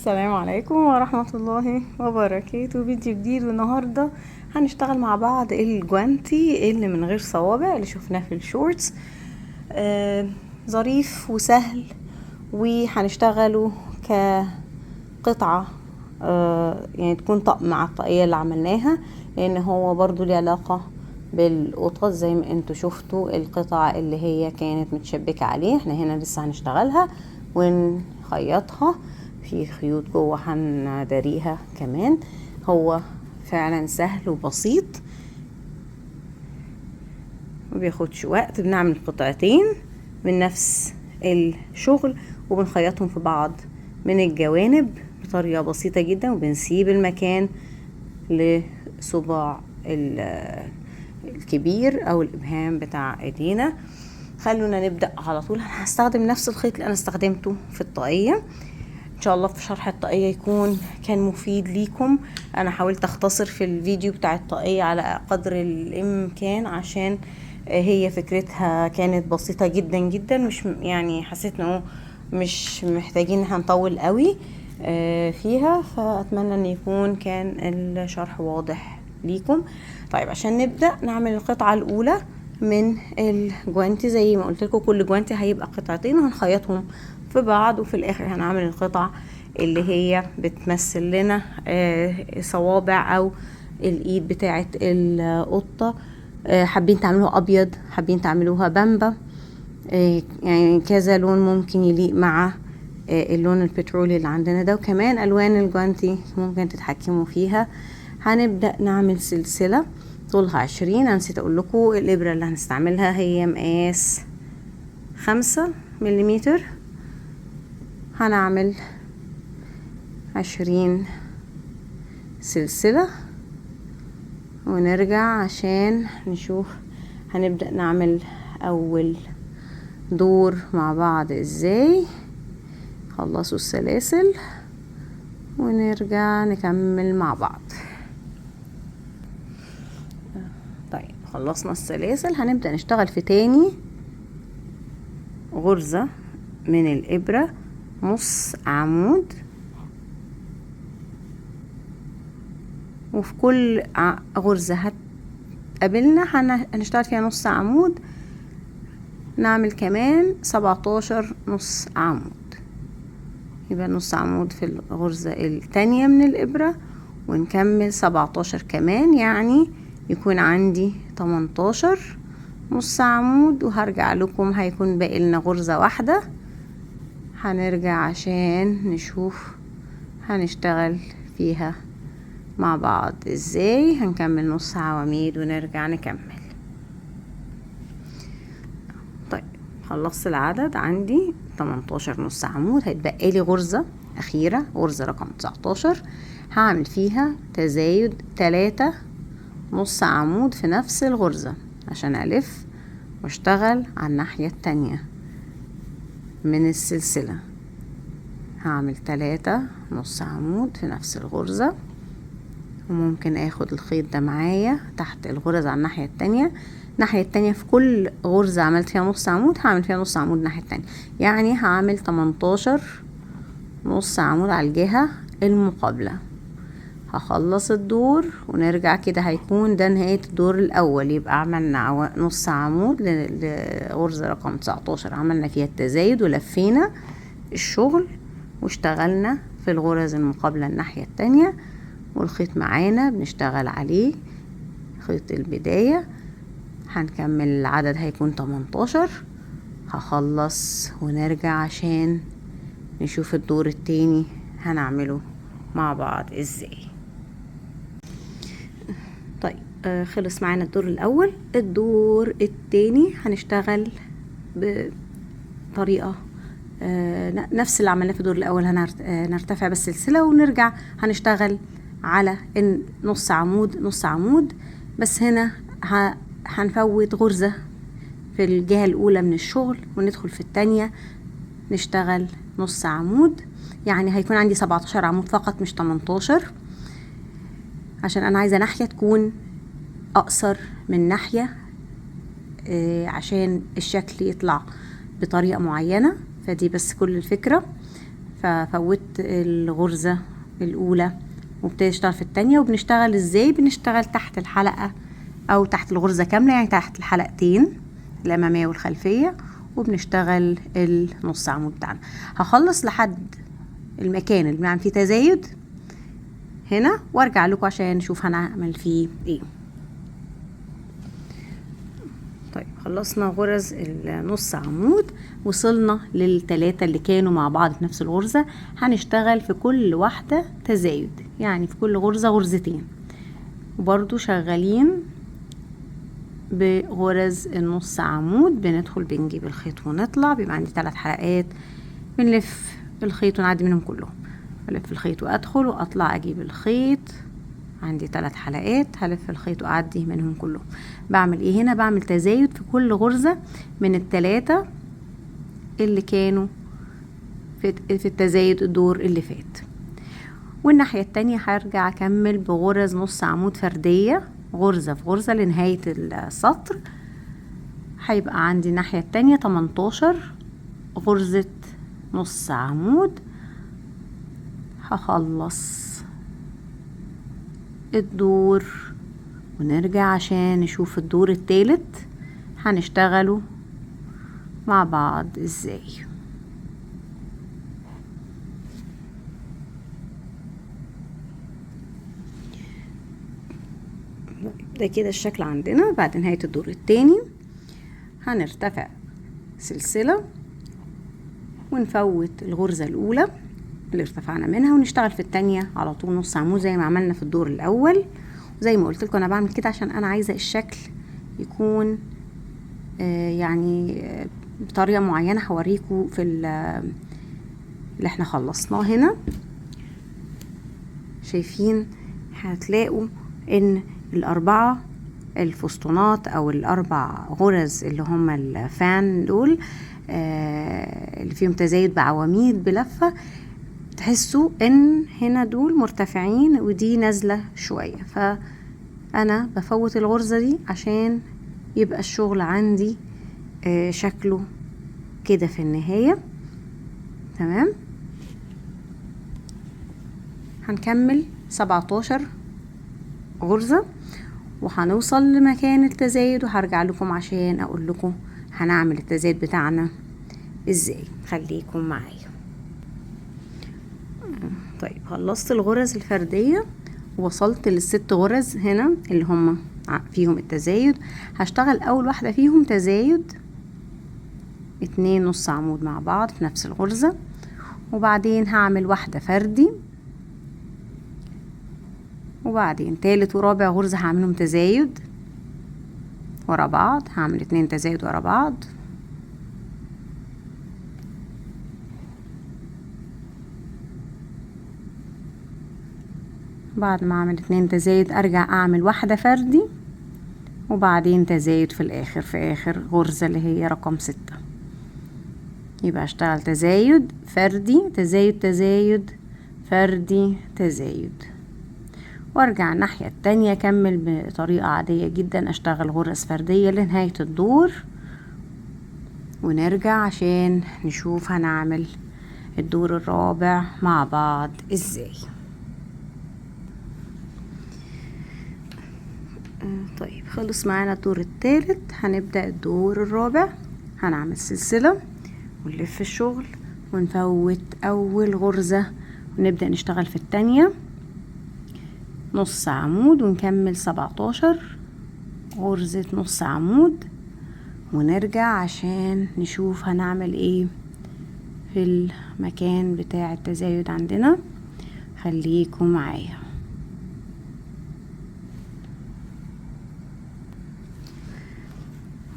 السلام عليكم ورحمة الله وبركاته. فيديو جديد، والنهاردة هنشتغل مع بعض الجوانتي اللي من غير صوابع اللي شفناه في الشورتس. ظريف وسهل، وهنشتغله كقطعة يعني تكون طقم مع الطاقية اللي عملناها، لان هو برضو ليه علاقة بالقطط زي ما انتوا شفتوا القطع اللي هي كانت متشبكة عليه. احنا هنا لسه هنشتغلها ونخيطها في خيوط جوه، هنداريها كمان. هو فعلا سهل وبسيط، مبياخدش وقت. بنعمل قطعتين من نفس الشغل وبنخيطهم في بعض من الجوانب بطريقة بسيطة جدا، وبنسيب المكان لصباع الكبير او الابهام بتاع ايدينا. خلونا نبدأ على طول. هستخدم نفس الخيط اللي انا استخدمته في الطاقية. ان شاء الله في شرح الطاقية يكون كان مفيد ليكم. انا حاولت اختصر في الفيديو بتاع الطاقية على قدر الامكان، عشان هي فكرتها كانت بسيطة جدا جدا، مش يعني حسيت انه مش محتاجين هنطول قوي فيها، فاتمنى ان يكون كان الشرح واضح ليكم. طيب عشان نبدأ نعمل القطعة الاولى من الجوانتي، زي ما قلت لكم كل جوانتي هيبقى قطعتين وهنخيطهم في بعض، وفي الاخر هنعمل القطعة اللي هي بتمثل لنا صوابع او الايد بتاعت القطة. حابين تعملوها ابيض، حابين تعملوها بامبا، يعني كذا لون ممكن يليق مع اللون البترولي اللي عندنا ده. وكمان الوان الجوانتي ممكن تتحكموا فيها. هنبدأ نعمل سلسلة طولها 20. انا نسيت اقول لكم الابرة اللي هنستعملها هي مقاس 5 مليمتر. هنعمل 20 سلسلة ونرجع عشان نشوف هنبدأ نعمل اول دور مع بعض ازاي. خلصوا السلاسل ونرجع نكمل مع بعض. طيب خلصنا السلاسل، هنبدأ نشتغل في تاني غرزة من الإبرة، نص عمود، وفي كل غرزة هتقابلنا هنشتغل فيها نص عمود. نعمل كمان 17 نص عمود، يبقى نص عمود في الغرزة التانية من الإبرة، ونكمل 17 كمان، يعني يكون عندي 18 نص عمود. وهرجع لكم هيكون باقي لنا غرزة واحدة، هنرجع عشان نشوف هنشتغل فيها مع بعض ازاي. هنكمل نص عواميد ونرجع نكمل. طيب خلصت العدد، عندي 18 نص عمود، هيتبقى لي غرزة اخيرة، غرزة رقم 19 هعمل فيها تزايد 3 نص عمود في نفس الغرزة عشان الف واشتغل على الناحية التانية من السلسلة. هعمل 3 نص عمود في نفس الغرزة، وممكن اخد الخيط ده معايا تحت الغرزة على الناحية التانية. الناحية التانية في كل غرزة عملت فيها نص عمود هعمل فيها نص عمود الناحية التانية، يعني هعمل 18 نص عمود على الجهة المقابلة. هخلص الدور ونرجع كده، هيكون ده نهاية الدور الاول. يبقى عملنا نص عمود لغرزة رقم 19 عملنا فيها التزايد ولفينا الشغل واشتغلنا في الغرز المقابلة الناحية التانية، والخيط معانا بنشتغل عليه خيط البداية. هنكمل العدد هيكون 18. هخلص ونرجع عشان نشوف الدور التاني هنعمله مع بعض ازاي. طيب خلص معانا الدور الاول. الدور التاني هنشتغل بطريقة نفس اللي عملناه في الدور الاول. هنرتفع بالسلسلة ونرجع هنشتغل على نص عمود نص عمود، بس هنا هنفوت غرزة في الجهة الاولى من الشغل وندخل في التانية نشتغل نص عمود، يعني هيكون عندي 17 عمود فقط مش 18، عشان انا عايزة ناحية تكون اقصر من ناحية عشان الشكل يطلع بطريقة معينة. فدي بس كل الفكرة. ففوت الغرزة الاولى وابتدي اشتغل في التانية. وبنشتغل ازاي؟ بنشتغل تحت الحلقة او تحت الغرزة كاملة، يعني تحت الحلقتين الامامية والخلفية، وبنشتغل النص عمود بتاعنا. هخلص لحد المكان اللي بنعمل فيه تزايد هنا وارجع لكم عشان نشوف هنعمل فيه ايه. طيب خلصنا غرز النص عمود، وصلنا للتلاتة اللي كانوا مع بعض في نفس الغرزة. هنشتغل في كل واحدة تزايد، يعني في كل غرزة غرزتين، وبرضو شغالين بغرز النص عمود. بندخل بنجيب الخيط ونطلع، بيبقى عندي 3 حلقات، بنلف الخيط ونعدي منهم كلهم. الف الخيط وادخل واطلع اجيب الخيط، عندي 3 حلقات، هلف الخيط واعدي منهم كلهم. بعمل ايه هنا؟ بعمل تزايد في كل غرزة من ال3 اللي كانوا في التزايد الدور اللي فات. والناحية التانية هرجع اكمل بغرز نص عمود فردية، غرزة في غرزة لنهاية السطر. هيبقى عندي الناحية التانية 18 غرزة نص عمود. هخلص الدور ونرجع عشان نشوف الدور الثالث هنشتغله مع بعض ازاي. ده كده الشكل عندنا. بعد نهاية الدور الثاني هنرتفع سلسلة ونفوت الغرزة الأولى اللي ارتفعنا منها، ونشتغل في التانية على طول نص عمود زي ما عملنا في الدور الأول. وزي ما قلت لكم أنا بعمل كده عشان أنا عايزة الشكل يكون يعني بطريقة معينة. هوريكم في اللي احنا خلصناه هنا. شايفين؟ هتلاقوا ان ال4 الفسطونات او ال4 غرز اللي هم الفان دول اللي فيهم تزايد بعواميد بلفة، تحسوا ان هنا دول مرتفعين ودي نازلة شوية، فانا بفوت الغرزة دي عشان يبقى الشغل عندي شكله كده في النهاية. تمام. هنكمل 17 غرزة وهنوصل لمكان التزايد، وهرجع لكم عشان اقول لكم هنعمل التزايد بتاعنا ازاي. خليكم معايا. طيب خلصت الغرز الفردية ووصلت لل6 غرز هنا اللي هم فيهم التزايد. هشتغل اول واحدة فيهم تزايد 2 نص عمود مع بعض في نفس الغرزة، وبعدين هعمل واحدة فردي، وبعدين تالت ورابع غرزة هعملهم تزايد ورا بعض. هعمل 2 تزايد ورا بعض، بعد ما اعمل 2 تزايد ارجع اعمل واحدة فردي، وبعدين تزايد في الاخر في اخر غرزة اللي هي رقم 6. يبقى اشتغل تزايد فردي تزايد تزايد فردي تزايد، وارجع الناحية التانية اكمل بطريقة عادية جدا، اشتغل غرز فردية لنهاية الدور، ونرجع عشان نشوف هنعمل الدور الرابع مع بعض ازاي. طيب خلص معانا الدور الثالث. هنبدأ الدور الرابع. هنعمل سلسلة ونلف الشغل ونفوت اول غرزة ونبدأ نشتغل في التانية نص عمود، ونكمل 17 غرزة نص عمود، ونرجع عشان نشوف هنعمل ايه في المكان بتاع التزايد عندنا. خليكم معايا.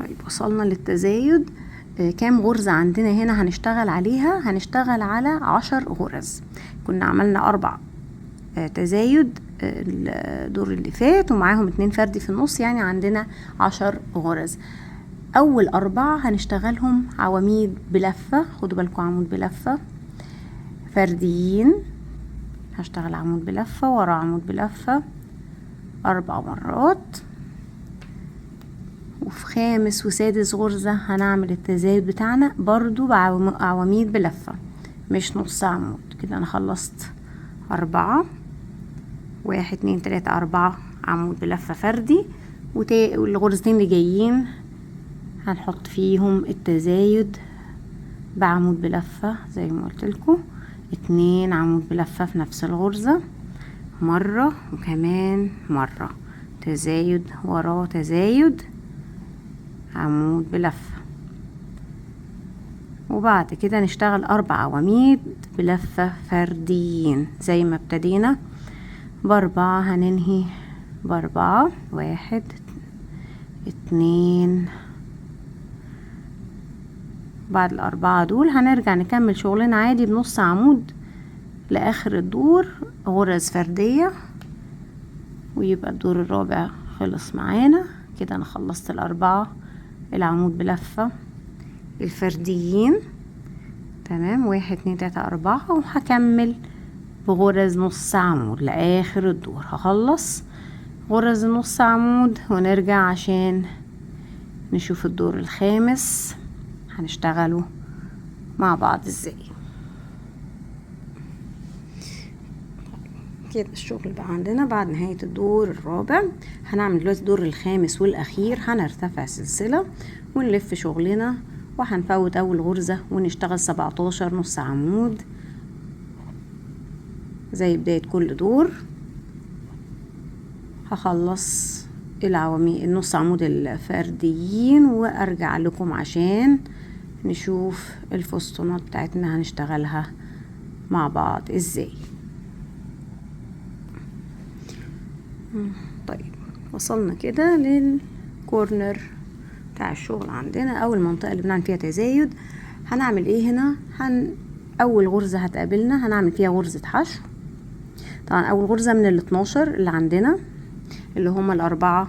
طيب وصلنا للتزايد. كام غرزة عندنا هنا هنشتغل عليها؟ هنشتغل على 10 غرز. كنا عملنا 4 تزايد الدور اللي فات ومعاهم 2 فردي في النص، يعني عندنا 10 غرز. اول 4 هنشتغلهم عواميد بلفة. خدوا بالكم، عمود بلفة فرديين. هشتغل عمود بلفة ورا عمود بلفة 4 مرات، وفي خامس وسادس غرزة هنعمل التزايد بتاعنا برضو بعواميد بلفة مش نص عمود. كده انا خلصت 4، 1 2 3 4 عمود بلفة فردي، والغرزتين اللي جايين هنحط فيهم التزايد بعمود بلفة زي ما قلت لكم، 2 عمود بلفة في نفس الغرزة، مرة وكمان مرة، تزايد وراه تزايد، عمود بلفة. وبعد كده نشتغل 4 عواميد بلفة فرديين زي ما ابتدينا ب4، هننهي ب4، 1 2. بعد ال4 دول هنرجع نكمل شغلنا عادي بنص عمود لاخر الدور غرز فردية، ويبقى الدور الرابع خلص معانا. كده انا خلصت ال4 العمود بلفة الفرديين. تمام، 1 2 3 4، وهكمل بغرز نص عمود لاخر الدور. هخلص غرز نص عمود ونرجع عشان نشوف الدور الخامس هنشتغله مع بعض ازاي. كده الشغل بقى عندنا بعد نهاية الدور الرابع. هنعمل دلوقتي الدور الخامس والاخير، هنرتفع سلسلة ونلف شغلنا وهنفوت اول غرزة ونشتغل 17 نص عمود زي بداية كل دور. هخلص العواميد النص عمود الفرديين وارجع لكم عشان نشوف الفستونات بتاعتنا هنشتغلها مع بعض ازاي. طيب وصلنا كده للكورنر بتاع الشغل عندنا، اول منطقة اللي بنعمل فيها تزايد. هنعمل ايه هنا؟ اول غرزة هتقابلنا هنعمل فيها غرزة حشو. طبعا اول غرزة من ال12 اللي عندنا اللي هما ال4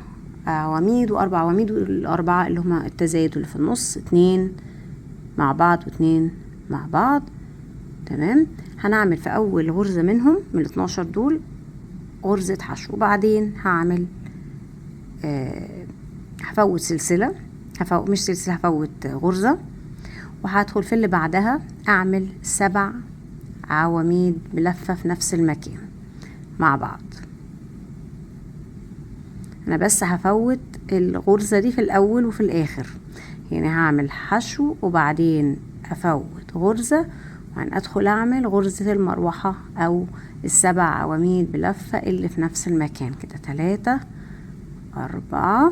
عواميد و4 عواميد، وال4 اللي هما التزايد اللي في النص، 2 مع بعض و2 مع بعض. تمام، هنعمل في اول غرزة منهم من ال12 دول غرزة حشو، وبعدين هعمل هفوت سلسلة، مش سلسلة، هفوت غرزة، وهدخل في اللي بعدها اعمل 7 عواميد بلفة في نفس المكان مع بعض. انا بس هفوت الغرزة دي في الاول وفي الاخر، يعني هعمل حشو وبعدين افوت غرزة وبعدين ادخل اعمل غرزة المروحة او ال7 عواميد بلفة اللي في نفس المكان. كده 3 4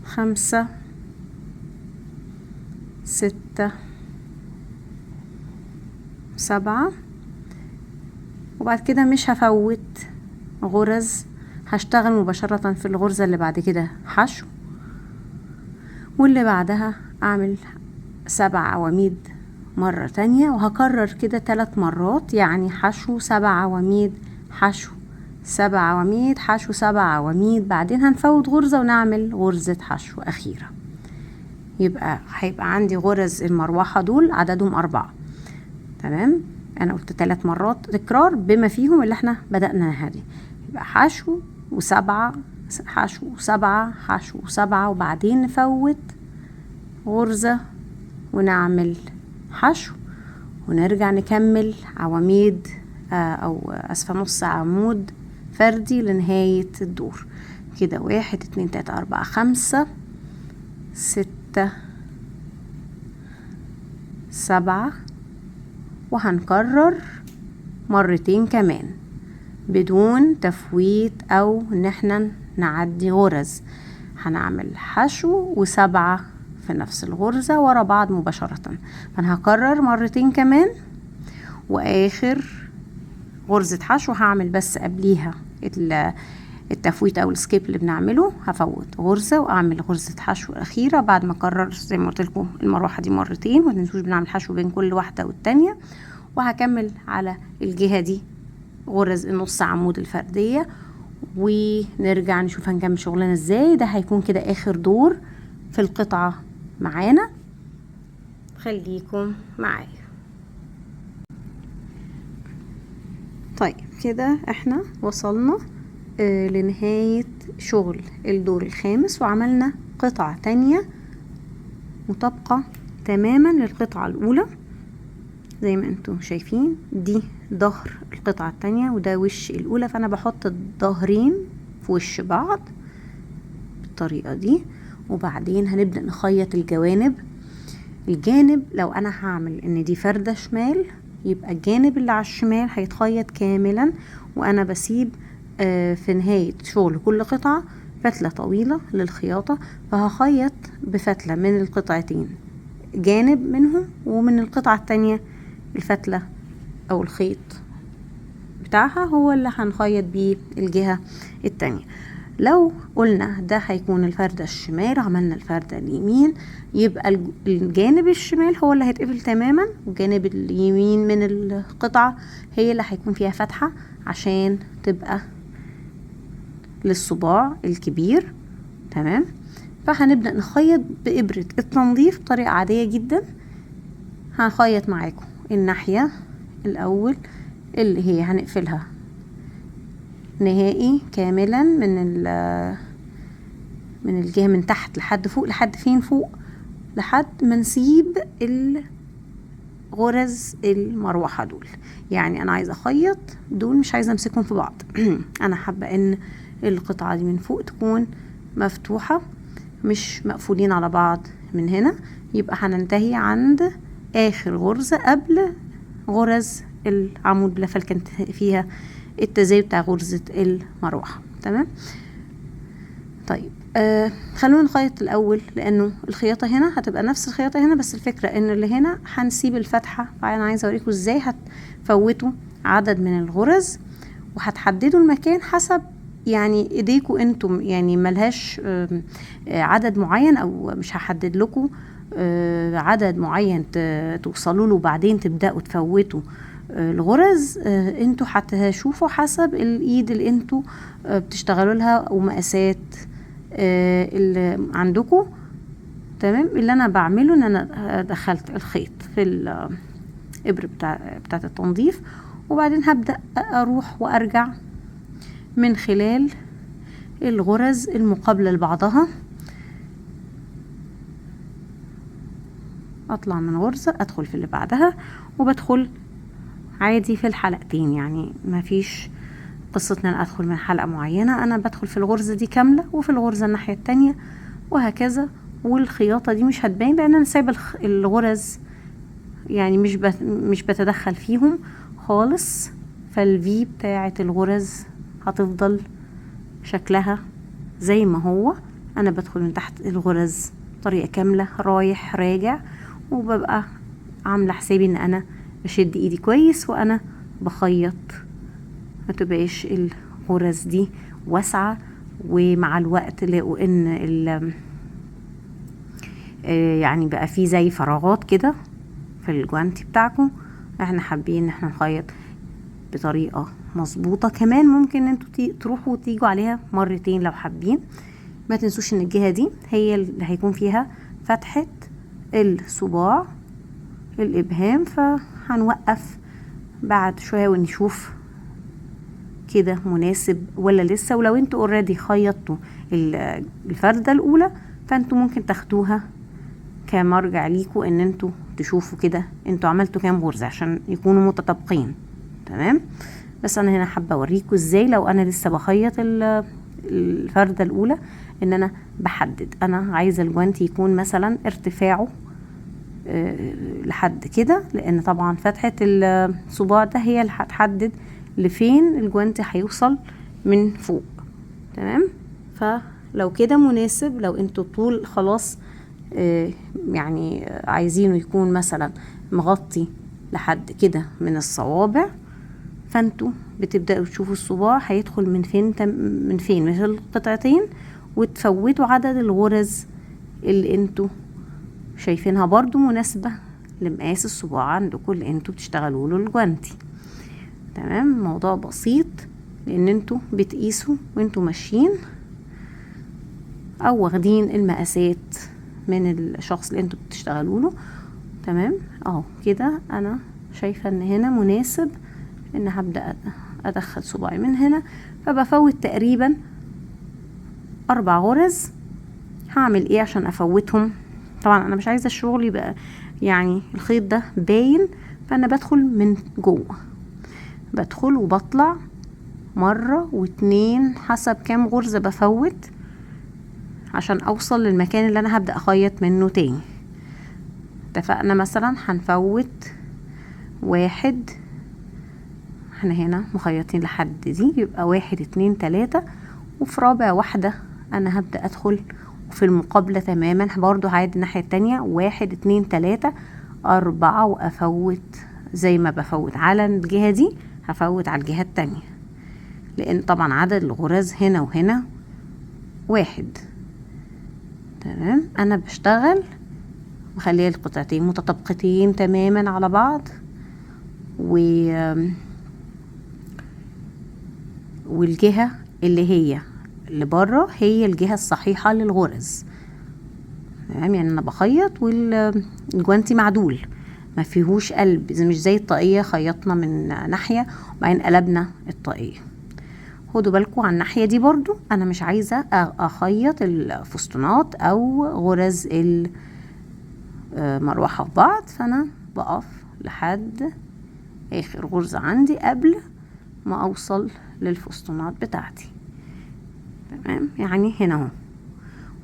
5 6 7. وبعد كده مش هفوت غرز، هشتغل مباشرة في الغرزة اللي بعد كده حشو، واللي بعدها اعمل 7 عواميد مرة تانية، وهكرر كده 3 مرات، يعني حشو 7 عواميد، حشو 7 عواميد، حشو 7 عواميد، بعدين هنفوت غرزة ونعمل غرزة حشو أخيرة. هيبقى عندي غرز المروحة دول عددهم 4. تمام، أنا قلت 3 مرات تكرار بما فيهم اللي احنا بدأناها دي، يبقى حشو و7 حشو 7 حشو 7، وبعدين نفوت غرزة ونعمل حشو ونرجع نكمل عواميد او اسفة نص عمود فردي لنهاية الدور. كده 1 2 3 4 5 6 7، وهنكرر مرتين كمان بدون تفويت او ان احنا نعدي غرز. هنعمل حشو و7 في نفس الغرزة ورا بعض مباشرة، فانا هكرر مرتين كمان، واخر غرزة حشو هعمل بس قبليها التفويت او السكيب اللي بنعمله، هفوت غرزة واعمل غرزة حشو اخيرة بعد ما اكرر زي ما قلت لكم المروحة دي مرتين، وما تنسوش بنعمل حشو بين كل واحدة والتانية. وهكمل على الجهة دي غرز النص عمود الفردية، ونرجع نشوف هنكمل شغلنا ازاي. ده هيكون كده اخر دور في القطعة معانا، خليكم معايا. طيب كده احنا وصلنا لنهاية شغل الدور الخامس، وعملنا قطعة تانية مطابقة تماما للقطعة الأولى. زي ما انتم شايفين دي ظهر القطعة التانية وده وش الاولى، فانا بحط الظهرين في وش بعض بالطريقة دي. وبعدين هنبدأ نخيط الجوانب. الجانب لو انا هعمل ان دي فردة شمال، يبقى الجانب اللي على الشمال هيتخيط كاملا، وانا بسيب في نهاية شغل كل قطعة فتلة طويلة للخياطة، فهخيط بفتلة من القطعتين جانب منهم، ومن القطعة التانية الفتلة او الخيط بتاعها هو اللي هنخيط بيه الجهة التانية. لو قلنا ده هيكون الفردة الشمال، عملنا الفردة اليمين، يبقى الجانب الشمال هو اللي هيتقفل تماما، والجانب اليمين من القطعة هي اللي هيكون فيها فتحة عشان تبقى للصباع الكبير. تمام. فهنبدأ نخيط بإبرة التنظيف بطريقة عادية جدا. هنخيط معاكم الناحية الأول اللي هي هنقفلها نهائي كاملا من الجهة من تحت لحد فوق. لحد فين فوق؟ لحد ما نسيب غرز المروحة دول. يعني انا عايزة اخيط دول، مش عايزة امسكهم في بعض. انا حابة ان القطعة دي من فوق تكون مفتوحة، مش مقفولين على بعض من هنا. يبقى هننتهي عند اخر غرزة قبل غرز العمود بلفة كانت فيها التزايد بتاع غرزة المروحة. تمام. طيب خلونا نخيط الاول، لانه الخياطة هنا هتبقى نفس الخياطة هنا، بس الفكرة ان اللي هنا هنسيب الفتحة. فانا عايزة اوريكم ازاي هتفوتوا عدد من الغرز، وهتحددوا المكان حسب يعني ايديكوا انتم، يعني ملهاش عدد معين، او مش هحدد لكم عدد معين توصلوا له بعدين تبدأوا تفوتوا الغرز. انتوا هتشوفوا حسب الايد اللي انتوا بتشتغلوا لها ومقاسات اللي عندكم. تمام. اللي انا بعمله ان انا دخلت الخيط في الابر بتاعت التنظيف، وبعدين هبدأ اروح وارجع من خلال الغرز المقابلة لبعضها. اطلع من غرزة ادخل في اللي بعدها، وبدخل عادي في الحلقتين. يعني ما فيش قصة ان انا ادخل من حلقة معينة، انا بدخل في الغرزة دي كاملة وفي الغرزة الناحية التانية وهكذا. والخياطة دي مش هتبين لان انا سايبة الغرز، يعني مش بتدخل فيهم خالص. فالفي بتاعة الغرز هتفضل شكلها زي ما هو. انا بدخل من تحت الغرز طريقة كاملة رايح راجع، وببقى عاملة حسابي ان انا بشد ايدي كويس وانا بخيط، ما تبقاش الغرز دي واسعة. ومع الوقت لقوا ان يعني بقى في زي فراغات كده في الجوانتي بتاعكم. احنا حابين ان احنا نخيط بطريقة مظبوطة. كمان ممكن انتوا تروحوا وتيجوا عليها مرتين لو حابين. ما تنسوش ان الجهة دي هي اللي هيكون فيها فتحة الصباع الابهام، فهنوقف بعد شوية ونشوف كده مناسب ولا لسه. ولو انتوا اوريدي خيطتوا الفردة الاولى، فانتوا ممكن تاخدوها كمرجع ليكوا ان انتوا تشوفوا كده انتوا عملتوا كام غرزة عشان يكونوا متطابقين. تمام. بس انا هنا حابة اوريكوا ازاي لو انا لسه بخيط الفردة الاولى، ان انا بحدد انا عايزة الجوانتي يكون مثلا ارتفاعه لحد كده، لان طبعا فتحة الصباع ده هي اللي هتحدد لفين الجوانتي هيوصل من فوق. تمام. فلو كده مناسب، لو انتوا طول خلاص يعني عايزينه يكون مثلا مغطي لحد كده من الصوابع، فانتوا بتبدأوا تشوفوا الصباع هيدخل من فين من القطعتين، وتفوتوا عدد الغرز اللي انتوا شايفينها برضو مناسبة لمقاس الصباع عندكم اللي انتوا بتشتغلوا له الجوانتي. تمام. موضوع بسيط، لان انتوا بتقيسوا وانتوا ماشيين او واخدين المقاسات من الشخص اللي انتوا بتشتغلوا له. تمام. اهو كده انا شايفة ان هنا مناسب ان هبدأ ادخل صباعي من هنا، فبفوت تقريبا 4 غرز. هعمل ايه عشان افوتهم؟ طبعا انا مش عايزة الشغل يبقى يعني الخيط ده باين، فانا بدخل من جوه، بدخل وبطلع مرة واتنين حسب كام غرزة بفوت عشان اوصل للمكان اللي انا هبدأ اخيط منه تاني. اتفقنا مثلا هنفوت 1، احنا هنا مخيطين لحد دي، يبقى 1 2 3، وفي رابع واحدة انا هبدأ ادخل وفي المقابلة تماما برضو هعيد الناحية التانية 1 2 3 4، وافوت زي ما بفوت على الجهة دي هفوت على الجهة التانية، لان طبعا عدد الغرز هنا وهنا 1. تمام. انا بشتغل مخليه القطعتين متطابقتين تماما على بعض، والجهة اللي هي اللي بره هي الجهة الصحيحة للغرز. تمام. يعني انا بخيط والجوانتي معدول ما فيهوش قلب، مش زي الطاقية خيطنا من ناحية وبعدين قلبنا الطاقية. خدوا بالكم على الناحية دي برضو انا مش عايزة اخيط الفستونات او غرز المروحة في بعض، فانا بقف لحد اخر غرزة عندي قبل ما اوصل للفستونات بتاعتي. تمام. يعني هنا اهو،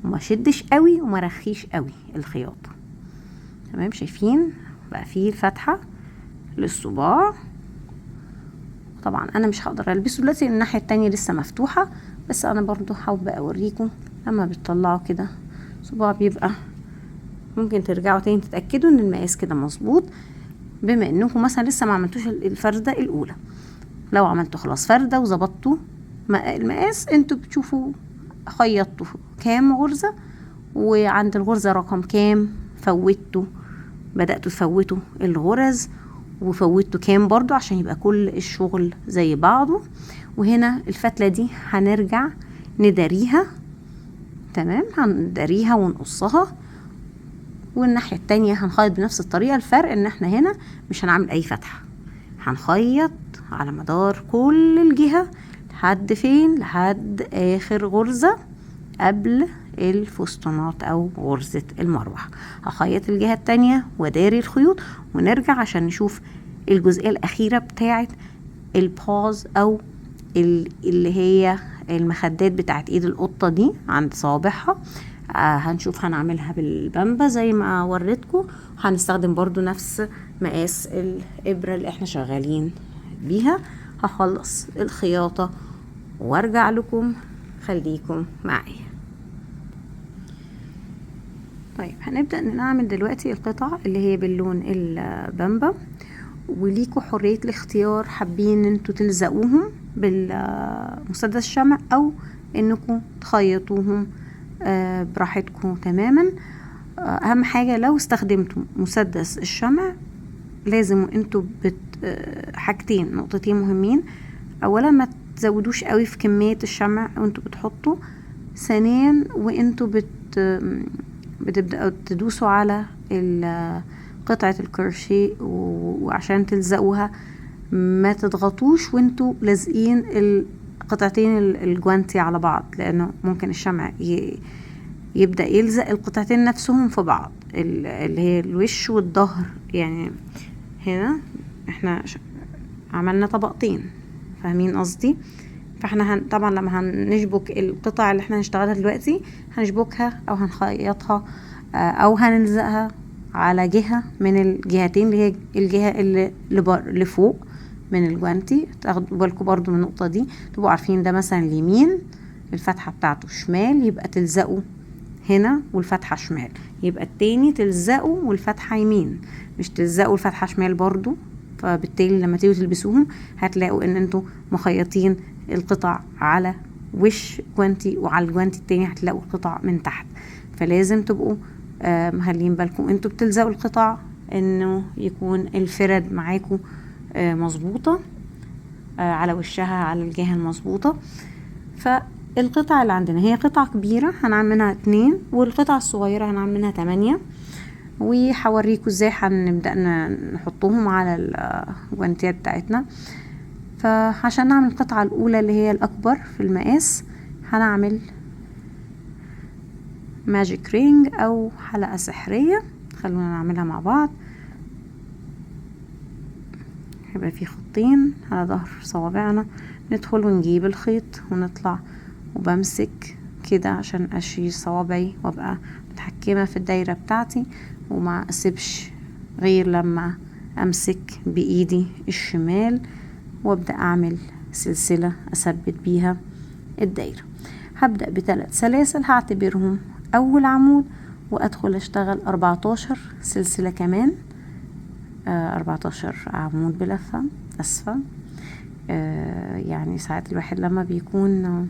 وما شدش قوي وما رخيش قوي الخياطة. تمام. شايفين بقى فيه الفتحة للصباع. طبعا انا مش هقدر البسه دلوقتي الناحية التانية لسه مفتوحة، بس انا برضو حابة اوريكم لما بتطلعوا كده صباع بيبقى ممكن ترجعوا تاني تتأكدوا ان المقاس كده مظبوط، بما انكم مثلا لسه ما عملتوش الفردة الاولى. لو عملتوا خلاص فردة وظبطتوا المقاس، انتوا بتشوفوا خيطتوا كام غرزة وعند الغرزة رقم كام فوتوا، بدأتوا تفوتوا الغرز وفوتوا كام برضو عشان يبقى كل الشغل زي بعضه. وهنا الفتلة دي هنرجع نداريها. تمام. هنداريها ونقصها، والناحية التانية هنخيط بنفس الطريقة. الفرق ان احنا هنا مش هنعمل اي فتحة، هنخيط على مدار كل الجهة لحد فين؟ لحد اخر غرزة قبل الفستونات او غرزة المروحة. هخيط الجهة التانية وداري الخيوط ونرجع عشان نشوف الجزئية الاخيرة بتاعت الباز او اللي هي المخدات بتاعت ايد القطة دي عند صوابعها. هنشوف هنعملها بالبامبا زي ما وريتكم، هنستخدم برضو نفس مقاس الابرة اللي احنا شغالين بيها. هخلص الخياطة وارجع لكم، خليكم معايا. طيب هنبدأ نعمل دلوقتي القطع اللي هي باللون البامبا، وليكوا حرية الاختيار، حابين انتوا تلزقوهم بالمسدس الشمع او انكم تخيطوهم براحتكم تماما. اهم حاجة لو استخدمتوا مسدس الشمع لازم انتوا حاجتين نقطتين مهمين. اولا ما تزودوش قوي في كمية الشمع وانتوا بتحطوا، ثانيا وانتوا بتبدأوا تدوسوا على قطعة الكروشيه وعشان تلزقوها ما تضغطوش وانتوا لازقين القطعتين الجوانتي على بعض، لانه ممكن الشمع يبدأ يلزق القطعتين نفسهم في بعض، اللي هي الوش والظهر. يعني هنا احنا عملنا طبقتين، فاهمين قصدي؟ فاحنا طبعا لما هنشبك القطع اللي احنا هنشتغلها دلوقتي هنشبكها او هنخيطها او هنلزقها على جهة من الجهتين، اللي هي الجهة اللي فوق من الجوانتي. تاخدوا بالكم برضو من النقطة دي، تبقوا عارفين ده مثلا اليمين الفتحة بتاعته شمال، يبقى تلزقوا هنا والفتحة شمال، يبقى التاني تلزقوا والفتحة يمين، مش تلزقوا الفتحة شمال برضو. فبالتالي لما تيجوا تلبسوهم هتلاقوا ان انتوا مخيطين القطع على وش جوانتي، وعلى الجوانتي التاني هتلاقوا القطع من تحت. فلازم تبقوا مخلين بالكم انتوا بتلزقوا القطع انه يكون الفرد معاكم مظبوطة على وشها على الجهة المظبوطة. فالقطع اللي عندنا هي قطعة كبيرة هنعمل منها 2، والقطعة الصغيرة هنعمل منها 8، وهوريكم ازاي هنبدأ نحطهم على الجوانتيات بتاعتنا. فعشان نعمل القطعة الأولى اللي هي الأكبر في المقاس هنعمل ماجيك رينج أو حلقة سحرية. خلونا نعملها مع بعض. يبقى في خطين على ظهر صوابعنا، ندخل ونجيب الخيط ونطلع، وبمسك كده عشان اشيل صوابعي وابقى متحكمة في الدايرة بتاعتي، وما اسيبش غير لما امسك بايدي الشمال وابدأ اعمل سلسلة اثبت بيها الدايرة. هبدأ ب3 سلاسل هعتبرهم اول عمود، وادخل اشتغل 14 سلسلة كمان، 14 عمود بلفة اسفة. يعني ساعات الواحد لما بيكون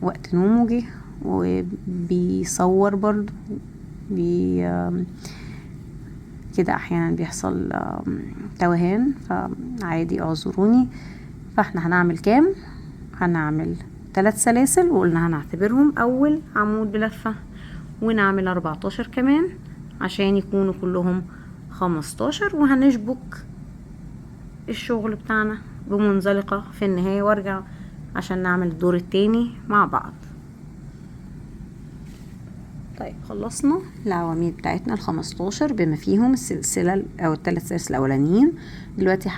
وقت نومه جه وبيصور برضو كده احيانا بيحصل توهان، فعادي اعذروني. فاحنا هنعمل كام؟ هنعمل 3 سلاسل وقلنا هنعتبرهم اول عمود بلفة، ونعمل 14 كمان عشان يكونوا كلهم 15، وهنشبك الشغل بتاعنا بمنزلقة في النهاية، وارجع عشان نعمل الدور التاني مع بعض. طيب خلصنا العواميد بتاعتنا ال15 بما فيهم السلسلة او ال3 سلاسل الاولانيين. دلوقتي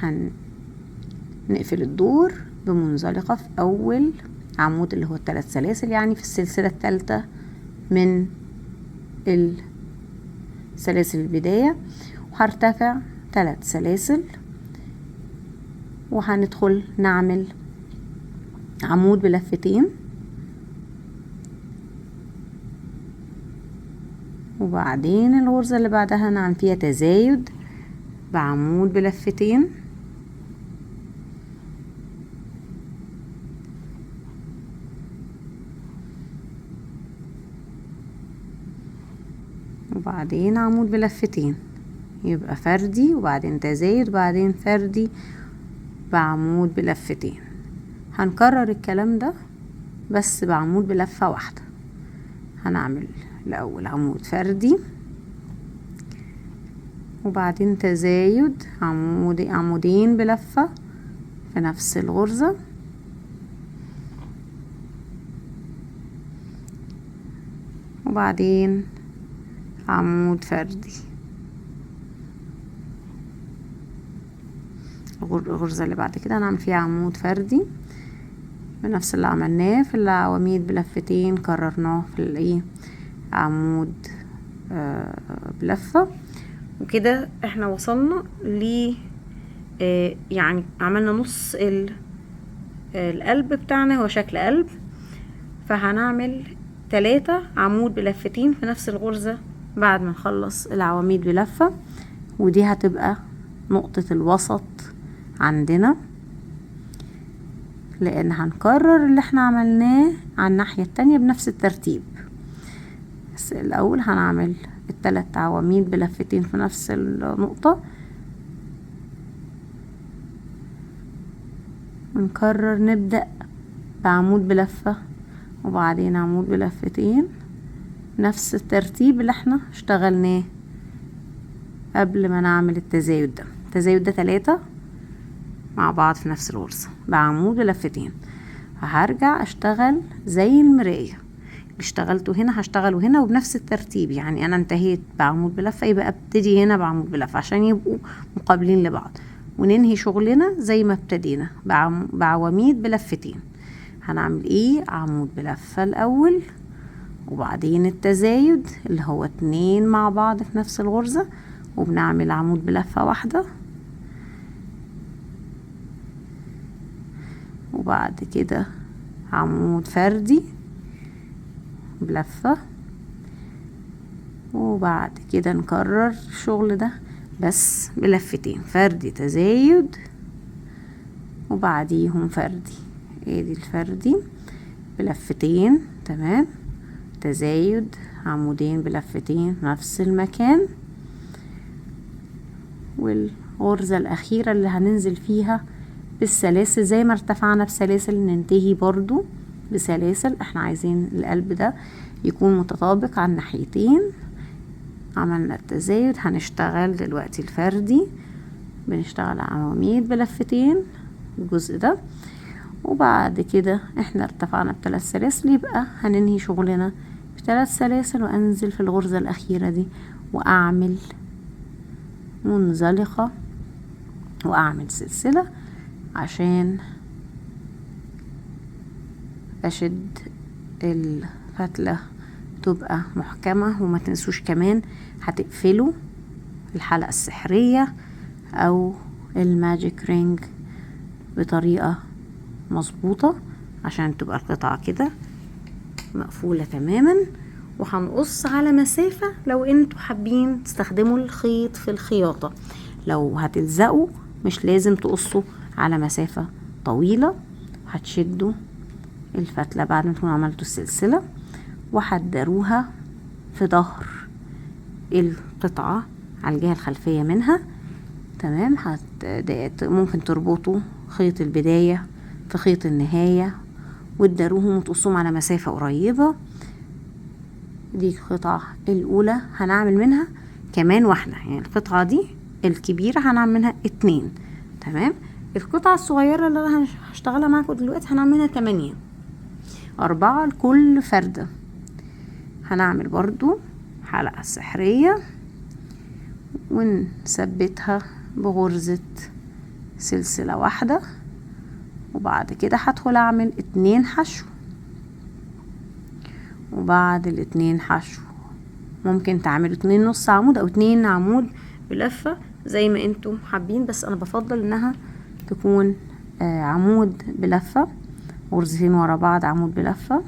هنقفل الدور بمنزلقة في اول عمود اللي هو ال3 سلاسل، يعني في السلسلة الثالثة من سلاسل البداية، وهرتفع 3 سلاسل، وهندخل نعمل عمود بلفتين، وبعدين الغرزة اللي بعدها نعمل فيها تزايد بعمود بلفتين، وبعدين عمود بلفتين، يبقى فردي وبعدين تزايد وبعدين فردي بعمود بلفتين. هنكرر الكلام ده بس بعمود بلفة واحدة. هنعمل الاول عمود فردي، وبعدين تزايد عمودين بلفة في نفس الغرزة، وبعدين عمود فردي. الغرزة اللي بعد كده هنعمل فيها عمود فردي بنفس اللي عملناه في العواميد بلفتين، كررناه في عمود بلفة. وكده احنا وصلنا ل يعني عملنا نص القلب بتاعنا، هو شكل قلب. فهنعمل 3 عمود بلفتين في نفس الغرزة بعد ما نخلص العواميد بلفة، ودي هتبقى نقطة الوسط عندنا، لان هنكرر اللي احنا عملناه على الناحية التانية بنفس الترتيب. بس الاول هنعمل ال3 عواميد بلفتين في نفس النقطة، ونكرر نبدأ بعمود بلفة وبعدين عمود بلفتين، نفس الترتيب اللي احنا اشتغلناه قبل ما نعمل التزايد ده. التزايد ده 3 مع بعض في نفس الغرزة بعمود بلفتين. هرجع اشتغل زي المراية، اللي اشتغلته هنا هشتغله هنا وبنفس الترتيب. يعني انا انتهيت بعمود بلفة، يبقى ابتدي هنا بعمود بلفة عشان يبقوا مقابلين لبعض، وننهي شغلنا زي ما ابتدينا بعواميد بلفتين. هنعمل ايه؟ عمود بلفة الاول، وبعدين التزايد اللي هو 2 مع بعض في نفس الغرزة، وبنعمل عمود بلفة واحدة، وبعد كده عمود فردي بلفة، وبعد كده نكرر الشغل ده بس بلفتين، فردي تزايد وبعديهم فردي. ادي الفردي بلفتين، تمام، تزايد عمودين بلفتين في نفس المكان، والغرزة الأخيرة اللي هننزل فيها بالسلاسل زي ما ارتفعنا بسلاسل ننتهي برضو بسلاسل. احنا عايزين القلب ده يكون متطابق على الناحيتين. عملنا التزايد، هنشتغل دلوقتي الفردي، بنشتغل عواميد بلفتين الجزء ده، وبعد كده احنا ارتفعنا ب3 سلاسل، يبقى هننهي شغلنا ب3 سلاسل، وانزل في الغرزة الأخيرة دي واعمل منزلقة واعمل سلسلة عشان اشد الفتلة تبقى محكمة. وما تنسوش كمان هتقفلوا الحلقة السحرية او الماجيك رينج بطريقة مظبوطة عشان تبقى القطعة كده مقفولة تماما. وهنقص على مسافة لو انتوا حابين تستخدموا الخيط في الخياطة. لو هتلزقوا مش لازم تقصوا على مسافة طويلة. هتشدوا الفتلة بعد ما تكونوا عملتوا السلسلة وهتداروها في ظهر القطعة على الجهة الخلفية منها. تمام. ممكن تربطوا خيط البداية في خيط النهاية وتداروهم وتقصوهم على مسافة قريبة. دي القطعة الأولى هنعمل منها كمان واحدة، يعني القطعة دي الكبيرة هنعمل منها 2. تمام. القطعة الصغيرة اللي انا هشتغلها معاكم دلوقتي هنعمل منها 8، 4 لكل فردة. هنعمل برضو حلقة سحرية ونثبتها بغرزة سلسلة واحدة، وبعد كده هدخل اعمل 2 حشو. وبعد ال2 حشو ممكن تعملوا 2 نص عمود او 2 عمود بلفة زي ما انتم حابين، بس انا بفضل انها تكون عمود بلفة، غرزتين ورا بعض عمود بلفة،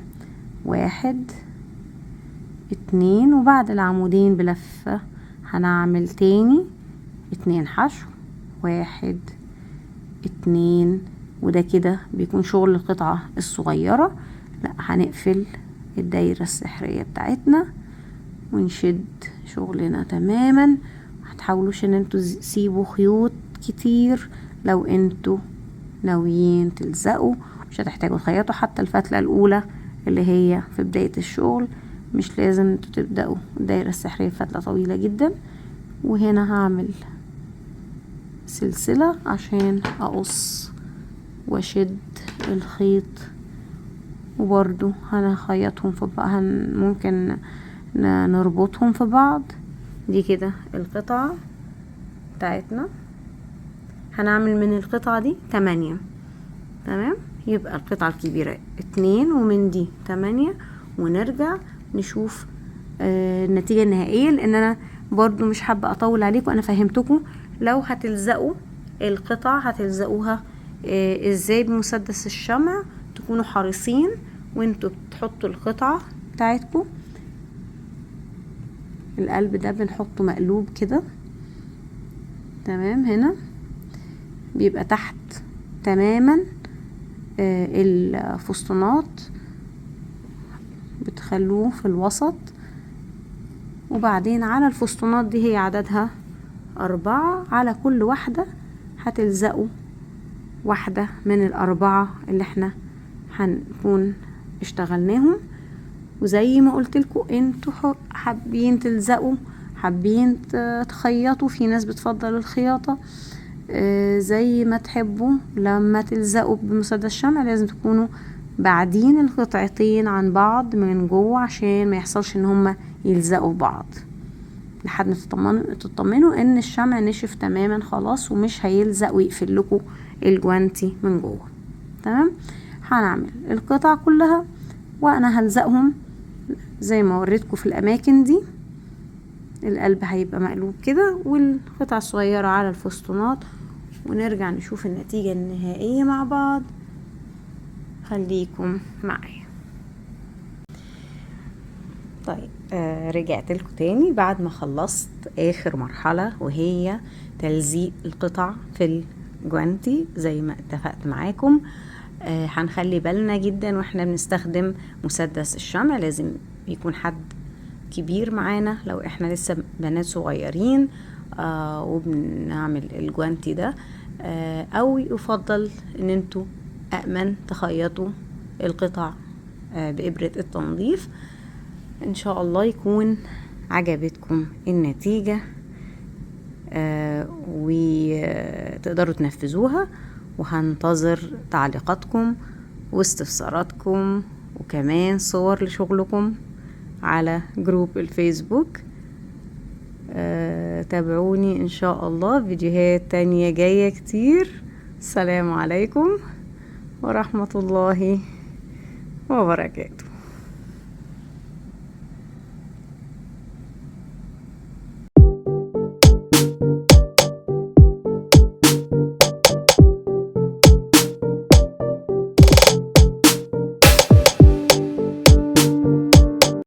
1 2. وبعد العمودين بلفة هنعمل تاني 2 حشو، 1 2. وده كده بيكون شغل القطعة الصغيرة. لا، هنقفل الدايرة السحرية بتاعتنا ونشد شغلنا تماما. متحاولوش ان انتوا تسيبوا خيوط كتير لو انتوا ناويين تلزقوا. مش هتحتاجوا تخيطوا حتى الفتلة الاولى اللي هي في بداية الشغل. مش لازم انتوا تبدأوا الدايرة السحرية فتلة طويلة جدا. وهنا هعمل سلسلة عشان اقص واشد الخيط، وبرضو هنخيطهم في بعض، ممكن نربطهم في بعض. دي كده القطعة بتاعتنا. هنعمل من القطعة دي 8. تمام. يبقى القطعة الكبيرة 2 ومن دي 8. ونرجع نشوف النتيجة النهائية، لان انا برضو مش حابة اطول عليكم. انا فهمتكم لو هتلزقوا القطع هتلزقوها ازاي بمسدس الشمع. تكونوا حريصين وانتوا بتحطوا القطعة بتاعتكم. القلب ده بنحطه مقلوب كده. تمام. هنا بيبقى تحت تماما الفسطونات بتخلوه في الوسط. وبعدين على الفسطونات دي هي عددها 4، على كل واحدة هتلزقوا واحدة من ال4 اللي احنا هنكون اشتغلناهم. وزي ما قلت لكم انتوا حابين تلزقوا، حابين تخيطوا، في ناس بتفضل الخياطة، زي ما تحبوا. لما تلزقوا بمسدس شمع لازم تكونوا بعدين القطعتين عن بعض من جوه عشان ما يحصلش ان هما يلزقوا بعض، لحد ما تطمنوا ان الشمع نشف تماما خلاص ومش هيلزق ويقفل لكم الجوانتي من جوه. تمام. هنعمل القطع كلها وانا هلزقهم زي ما وريتكم في الاماكن دي. القلب هيبقى مقلوب كده والقطع الصغيرة على الفسطونات. ونرجع نشوف النتيجة النهائية مع بعض. خليكم معايا. طيب رجعت لكم تاني بعد ما خلصت اخر مرحلة وهي تلزيق القطع في الجوانتي زي ما اتفقت معاكم. هنخلي بالنا جدا واحنا بنستخدم مسدس الشمع. لازم يكون حد كبير معانا لو احنا لسه بنات صغيرين وبنعمل الجوانتي ده، او يفضل ان انتوا أأمن تخيطوا القطع بإبرة التنظيف. ان شاء الله يكون عجبتكم النتيجة وتقدروا تنفذوها. وهنتظر تعليقاتكم واستفساراتكم وكمان صور لشغلكم على جروب الفيسبوك. تابعوني ان شاء الله، فيديوهات تانية جاية كتير. السلام عليكم ورحمة الله وبركاته.